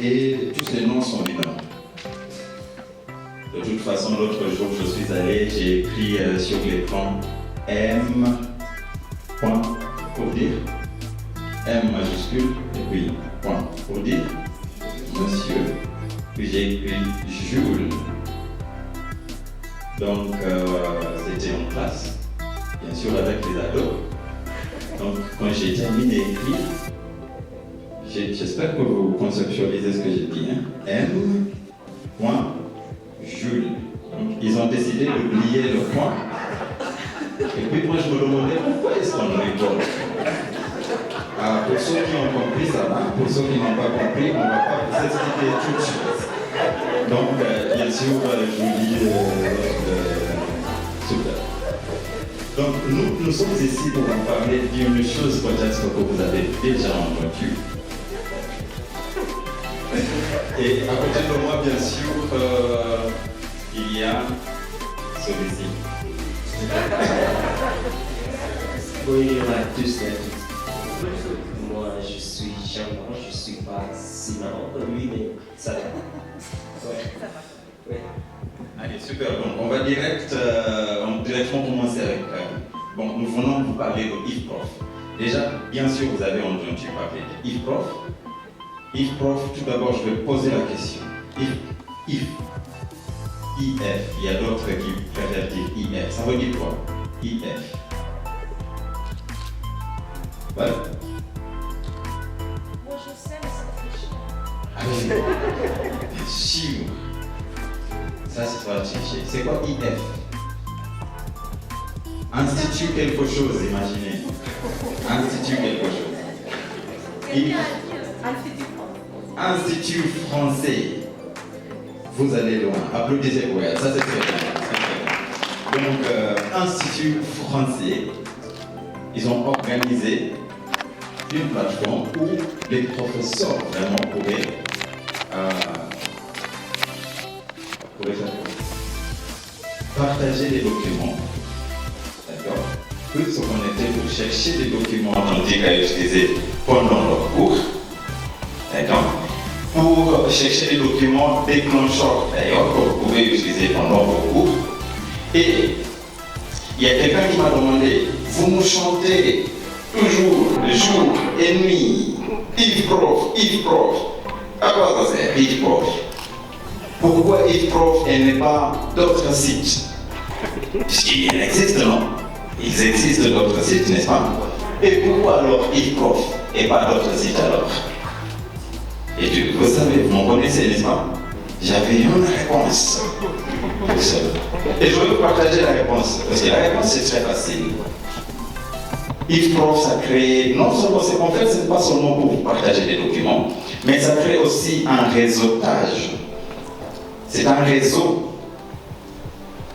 et tous les noms sont binaires. De toute façon, l'autre jour, je suis allé, j'ai écrit sur l'écran M, point, pour dire, M majuscule, et puis point, pour dire, monsieur, puis j'ai écrit Jules. Donc, c'était en classe, bien sûr avec les ados. Donc, quand j'ai terminé d'écrire, j'espère que vous conceptualisez ce que j'ai dit, hein? M, point, Jules. Donc, ils ont décidé d'oublier le point. Et puis moi, je me demandais pourquoi est-ce qu'on rigole. Pour ceux qui ont compris, ça va. Pour ceux qui n'ont pas compris, on ne va pas vous expliquer tout de suite. Donc, bien sûr, je vous dis super. Donc, nous sommes ici pour en parler d'une chose peut-être que vous avez déjà entendue. Et à côté de moi, bien sûr, il y a celui-ci. Oui, on a tous la vie. Moi, je suis charmant, je ne suis pas si marrant comme lui, mais ça va. Ouais. Ça va. Ouais. Allez, super. Donc, on va directement commencer avec. Bon, nous venons vous parler de Yves Prof. Déjà, bien sûr, vous avez entendu parler de Yves Prof. Yves Prof, tout d'abord, je vais poser la question. IF, il y a d'autres qui préfèrent dire IF. Ça veut dire quoi? IF. Voilà. Moi je sais, mais c'est triché. Bien sûr. Ça, c'est pas tricher. C'est quoi IF? Institut quelque chose, imaginez. Institut quelque chose. Quelqu'un IF. a dit Institut français. Vous allez loin. Applaudissez pour elle. Ça, c'est très bien. Donc, Institut français, ils ont organisé une plateforme où les professeurs vraiment pourraient faire partager des documents. D'accord? Plus qu'on était pour chercher des documents authentiques à utiliser pendant leur cours. D'accord? Pour chercher des documents déclencheurs, d'ailleurs, que vous pouvez utiliser pendant vos cours. Et il y a quelqu'un qui m'a demandé, vous nous chantez toujours, jour et nuit, Yves Prof, Yves Prof. À quoi ça sert, Yves Prof? Pourquoi Yves Prof et n'est pas d'autres sites? Puisqu'il existe, non? Il existe d'autres sites, n'est-ce pas? Et pourquoi alors Yves Prof et pas d'autres sites alors? Et vous savez, vous me connaissez, n'est-ce pas? J'avais une réponse pour ça. Et je vais vous partager la réponse, parce que la réponse est très facile. Yves Prof, ça crée, non seulement, en fait, ce n'est pas seulement pour vous partager des documents, mais ça crée aussi un réseautage. C'est un réseau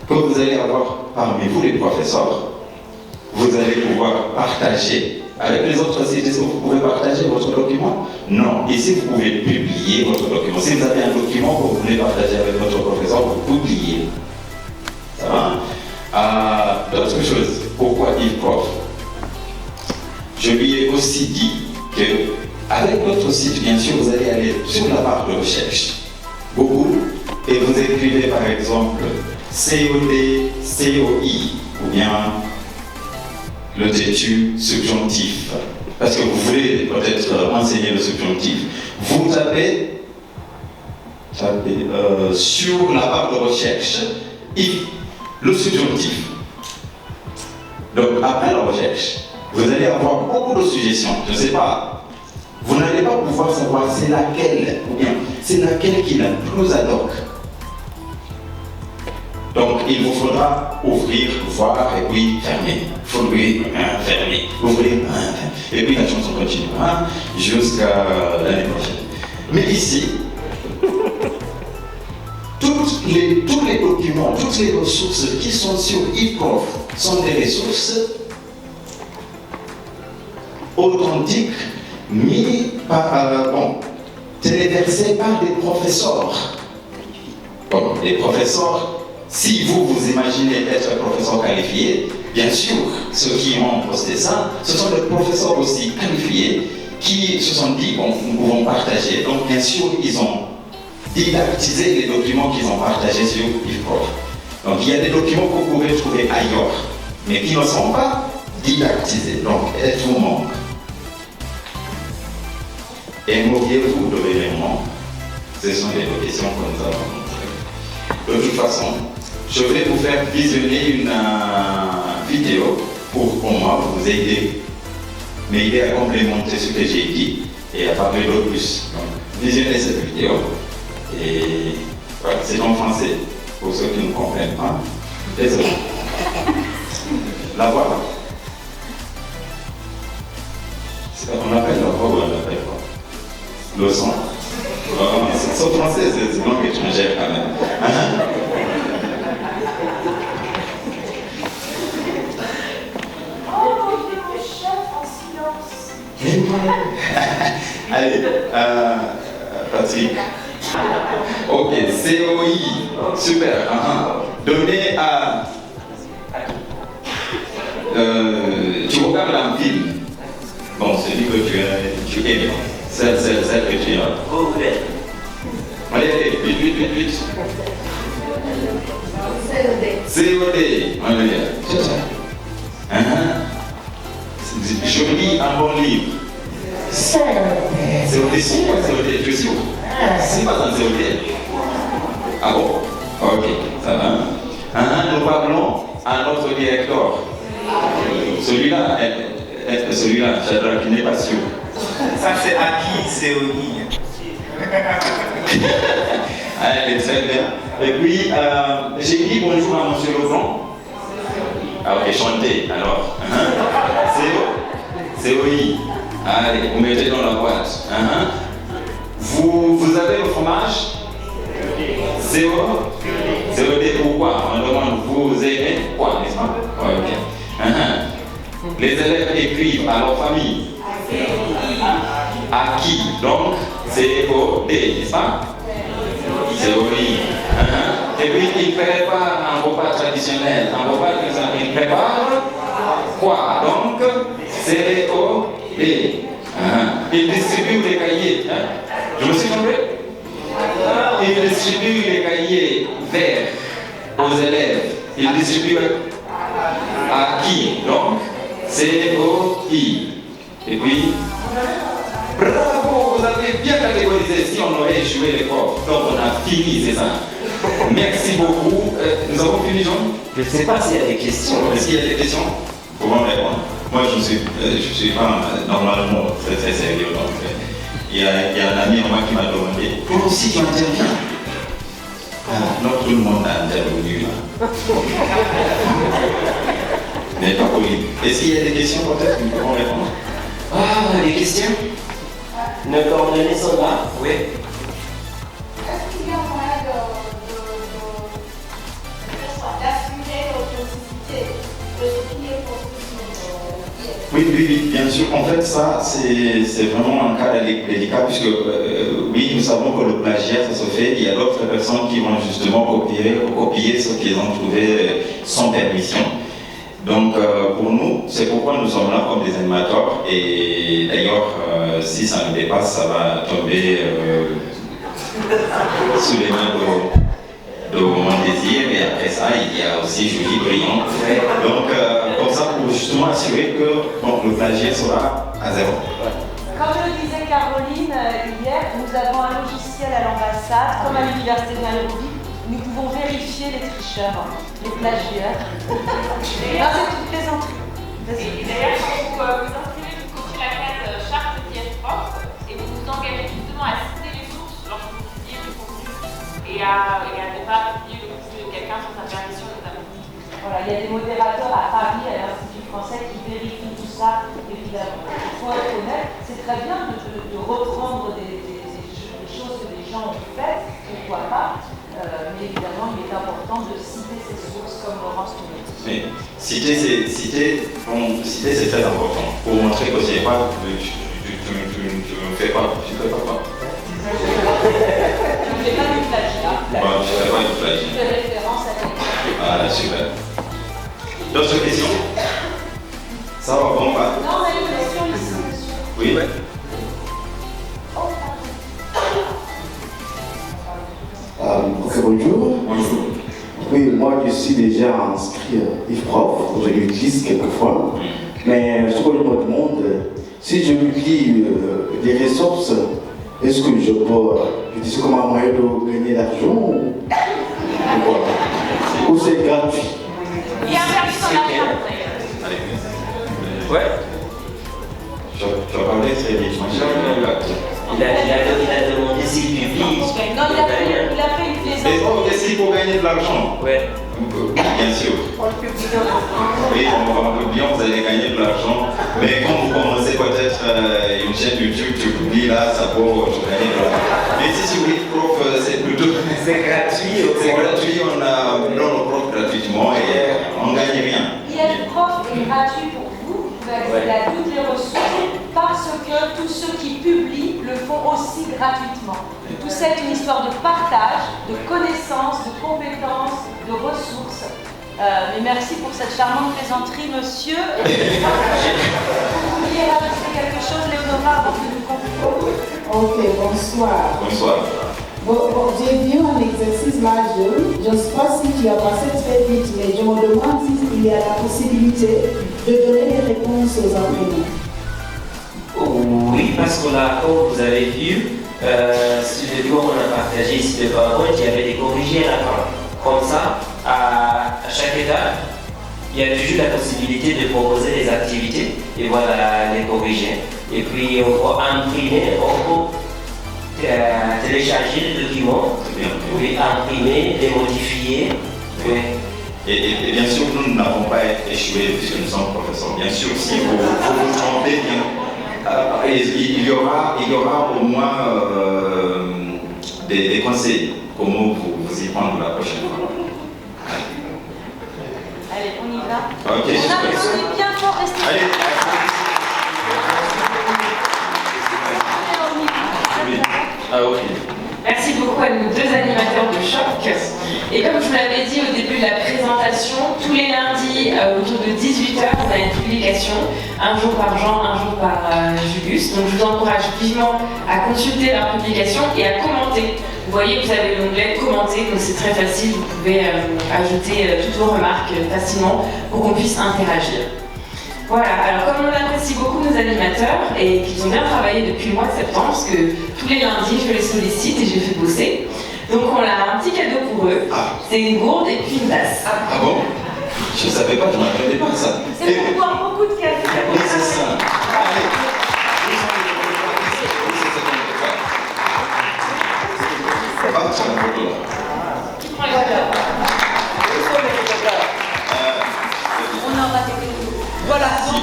que vous allez avoir parmi vous, les professeurs. Vous allez pouvoir partager avec les autres sites. Est-ce que vous pouvez partager votre document? Non. Ici, vous pouvez publier votre document. Si vous avez un document que vous voulez partager avec votre professeur, vous publiez. Ça va? D'autres choses. Pourquoi Yves Prof? Je lui ai aussi dit que, avec votre site, bien sûr, vous allez aller sur la barre de recherche. Beaucoup. Et vous écrivez par exemple COD, COI, ou bien le têtu subjonctif, parce que vous voulez peut-être enseigner le subjonctif. Vous tapez sur la barre de recherche le subjonctif. Donc après la recherche, vous allez avoir beaucoup de suggestions. Je ne sais pas, vous n'allez pas pouvoir savoir c'est laquelle, ou bien c'est laquelle qui la plus ad hoc. Donc il vous faudra ouvrir, voir et puis fermer. Ouvrir, fermer, ouvrir, fermer. Et puis la chanson continuera jusqu'à l'année prochaine. Mais ici, tous les documents, toutes les ressources qui sont sur Yves Prof sont des ressources authentiques mis par, téléversées par des professeurs. Bon, les professeurs. Si vous imaginez être professeur qualifié, bien sûr, ceux qui ont posté ça, ce sont des professeurs aussi qualifiés qui se sont dit, bon, nous pouvons partager. Donc, bien sûr, ils ont didactisé les documents qu'ils ont partagés sur IFPROF. Donc, il y a des documents que vous pouvez trouver ailleurs, mais qui ne sont pas didactisés. Donc, êtes-vous membre? Aimeriez-vous devenir membre? Ce sont les questions que nous avons montrées. De toute façon, je vais vous faire visionner une vidéo pour moi vous aider, m'aider à complémenter ce que j'ai dit et à parler de plus. Donc, visionnez cette vidéo et voilà, c'est en français pour ceux qui ne comprennent pas. Désolé. La voix. On appelle la voix ou on appelle quoi? Le son. C'est français, c'est une langue étrangère quand même. Allez, Patrick. Ok, COI, super. Donné à. Tu regardes un film. Bon, celui que tu aimes. Celle que tu aimes. Oh, ouais. Allez, vite. COD. Allez, je lis un bon livre. COD, c'est quoi COD? Tu es sûr? C'est pas un COD. Ah bon? Ok, ça va. Nous parlons à notre directeur. Celui-là, Shadrach, qui n'est pas sûr. Ça, c'est acquis, COI. Allez, très bien. Et puis, j'ai dit bonjour à M. Leblanc. Ah, ok, chantez alors. COI. Allez, vous mettez dans la boîte. Vous avez le fromage? COD, pourquoi? On demande, vous aimez quoi, n'est-ce pas? Ok. Les élèves écrivent à leur famille. À qui? Donc, COD, n'est-ce pas? COI. Et puis, ils préparent un repas traditionnel. Un repas traditionnel, ils préparent quoi? Donc, COD. Ils distribuent les cahiers. Je me suis trompé? Ils distribuent les cahiers verts aux élèves. Ils distribuent à qui? Donc, COI. Et puis, bravo, vous avez bien catégorisé. Si on aurait échoué les profs, donc on a fini, c'est ça. Merci beaucoup. Nous avons fini, Jean? Je ne sais pas s'il y a des questions. Est-ce qu'il y a des questions? Comment répondre? Moi, je suis pas normalement très sérieux. Donc, il y a un ami à moi qui m'a demandé, toi aussi tu interviens? Non, tout le monde a intervenu là. Mais pas pour lui. Est-ce qu'il y a des questions peut-être? Nous pouvons répondre. Ah, des questions? Nos coordonnées sont là. Oui. Est-ce qu'il y a moyen d'assurer l'authenticité de ce qui est construit sur Oui, bien sûr. En fait, ça, c'est vraiment un cas délicat puisque, oui, nous savons que le plagiat, ça se fait. Il y a d'autres personnes qui vont justement copier ce qu'ils ont trouvé sans permission. Donc, pour nous, c'est pourquoi nous sommes là comme des animateurs. Et d'ailleurs, si ça ne dépasse, ça va tomber sous les mains de mon désir. Et après ça, il y a aussi Julie Briand. Donc, comme ça, pour justement assurer que bon, le plagiat sera à zéro. Comme le disait Caroline hier, nous avons un logiciel à l'ambassade, comme à l'université de Nairobi. Nous pouvons vérifier les tricheurs, les plagiaires. Non, c'est une plaisanterie. Et d'ailleurs, quand vous inscrivez, vous cochez la case charte IFPROF et vous vous engagez justement à citer les sources lorsque vous publiez le contenu et à ne pas publier le contenu de quelqu'un sans sa permission notamment. Voilà, il y a des modérateurs à Paris, à l'Institut français, qui vérifient tout ça, évidemment. Il faut être honnête, c'est très bien de reprendre des choses que les gens ont faites, pourquoi pas. Mais évidemment, il est important de citer ces sources comme Laurence nous l'a dit. Mais citer, c'est très important pour montrer que c'est pas. Tu ne fais pas quoi? Je ne fais pas du plagiat. Tu ne fais pas du plagiat. Je fais référence à quelqu'un. Voilà, super. D'autres questions? Ça va, bon, pas? Non, on a une question ici, monsieur. Oui. Ok, bonjour. Bonjour. Oui, moi je suis déjà inscrit IFPROF, je l'utilise quelquefois, mais ce que je me demande, si je publie des ressources, est-ce que je peux utiliser comme un moyen de gagner l'argent ou c'est gratuit? Il y a un service en achat. Allez. Ouais. Je parlais très vite. Il a demandé s'il publie. Non, il a fait une plaisante. Et oh, est-ce qu'il faut gagner de l'argent? Ouais. Bien sûr. Oui, on peut bien, vous allez gagner de l'argent. Mais quand vous commencez peut-être une chaîne YouTube, tu publies là, ça peut gagner de l'argent. Mais si sur IFPROF, c'est plutôt. C'est gratuit. C'est gratuit, on a nos profs gratuitement et on ne gagne rien. IFPROF est gratuit pour vous, vous accédez à toutes les ressources parce que tous ceux qui publient le font aussi gratuitement. Tout ça est une histoire de partage, de connaissances, de compétences, de ressources. Mais merci pour cette charmante plaisanterie, monsieur. Vous vouliez rajouter quelque chose, Léonora, avant que nous concluions? Ok, bonsoir. Bonsoir. Bon, j'ai vu un exercice là, je ne sais pas si tu as passé très vite, mais je me demande s'il y a la possibilité de donner des réponses aux apprenants. Oui, parce qu'on a, comme vous avez vu, sur le cours qu'on a partagé ici de PowerPoint, il y avait des corrigés à la fin. Comme ça, à chaque étape, il y a toujours la possibilité de proposer des activités et voilà, les corriger. Et puis on peut imprimer, on peut télécharger le document, puis imprimer, les modifier. Oui. Et bien sûr, nous n'avons pas échoué puisque nous sommes professeurs. Bien sûr, si vous vous trompez, il y aura au moins des conseils. Comment vous y prendre la prochaine fois. Allez, on y va. Ok, On a bien fort, restez. Allez. Ah, ok. Merci beaucoup à nos deux animateurs de choc. Et comme je vous l'avais dit au début de la présentation, tous les lundis autour de 18h, on a une publication, un jour par Jean, un jour par Julius. Donc je vous encourage vivement à consulter leur publication et à commenter. Vous voyez, vous avez l'onglet commenter, donc c'est très facile, vous pouvez ajouter toutes vos remarques facilement pour qu'on puisse interagir. Voilà, alors comme on apprécie beaucoup nos animateurs et qu'ils ont bien travaillé depuis le mois de septembre, parce que tous les lundis je les sollicite et je les fais bosser, donc on a un petit cadeau pour eux, c'est une gourde et puis une tasse. Ah bon? Je ne savais pas, je ne m'attendais pas à ça. C'est pour boire beaucoup de café. Oui, c'est ça. Allez. Ah, tiens, On aura quelque chose. Voilà, donc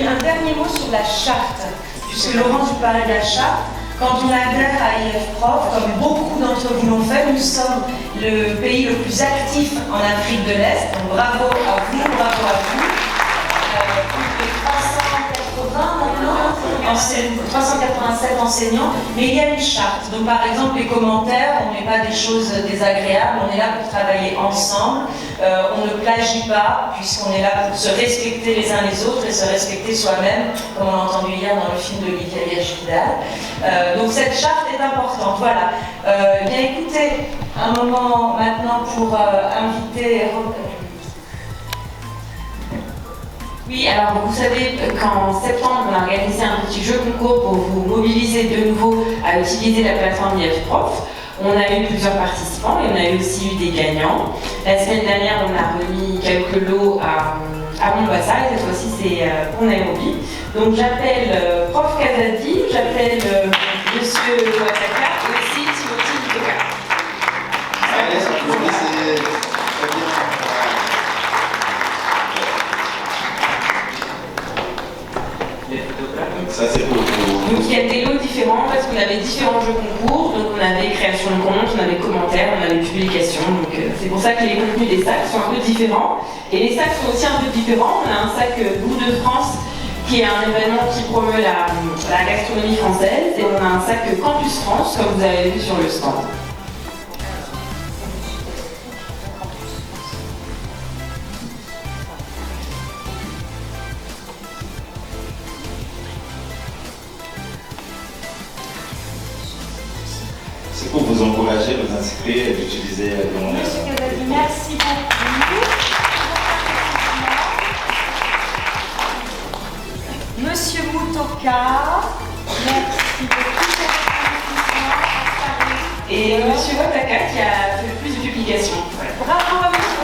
un dernier mot sur la charte, puisque Laurent, tu parlais de la charte. Quand on adhère à IFPROF, comme beaucoup d'entre vous l'ont fait, nous sommes le pays le plus actif en Afrique de l'Est. Donc bravo à vous, bravo à vous. Plus de 380 maintenant, 387 enseignants, mais il y a une charte. Donc par exemple, les commentaires, on ne met pas des choses désagréables, on est là pour travailler ensemble. On ne plagie pas, puisqu'on est là pour se respecter les uns les autres et se respecter soi-même, comme on l'a entendu hier dans le film d'Olivia Vidal. Donc cette charte est importante. Voilà. Bien écoutez, un moment maintenant pour inviter. Oui, alors vous savez qu'en septembre, on a organisé un petit jeu concours pour vous mobiliser de nouveau à utiliser la plateforme IFPROF. On a eu plusieurs participants et on a aussi eu des gagnants. La semaine dernière, on a remis quelques lots à Mombasa et cette fois-ci, c'est pour Nairobi. Donc j'appelle Prof Kazadi, j'appelle Monsieur Ouattaka et aussi Timothy Nitoka. Allez, c'est très bien. Donc ça c'est pour vous. Donc il y a des lots différents parce qu'on avait différents jeux concours, donc on avait création de compte, on avait commentaires, on avait publication, donc c'est pour ça que les contenus des sacs sont un peu différents. Et les sacs sont aussi un peu différents, on a un sac Goût de France qui est un événement qui promeut la gastronomie française et on a un sac Campus France comme vous avez vu sur le stand. c'est pour vous encourager, vous inscrire et d'utiliser le nom. Monsieur Kazadi, merci beaucoup. Monsieur Moutoka, merci beaucoup. Et Monsieur Wataka qui a fait le plus de publications. Bravo à monsieur.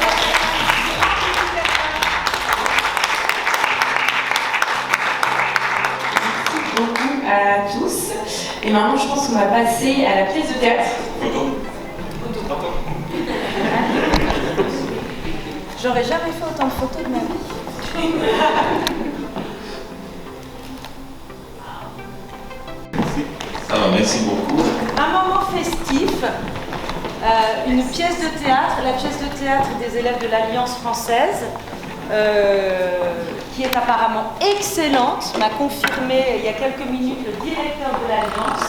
Merci beaucoup à tous. Et maintenant, je pense qu'on va passer à la pièce de théâtre. J'aurais jamais fait autant de photos de ma vie. Ça va, merci beaucoup. Un moment festif, une pièce de théâtre, la pièce de théâtre des élèves de l'Alliance française, qui est apparemment excellente, m'a confirmé il y a quelques minutes le directeur de l'Alliance.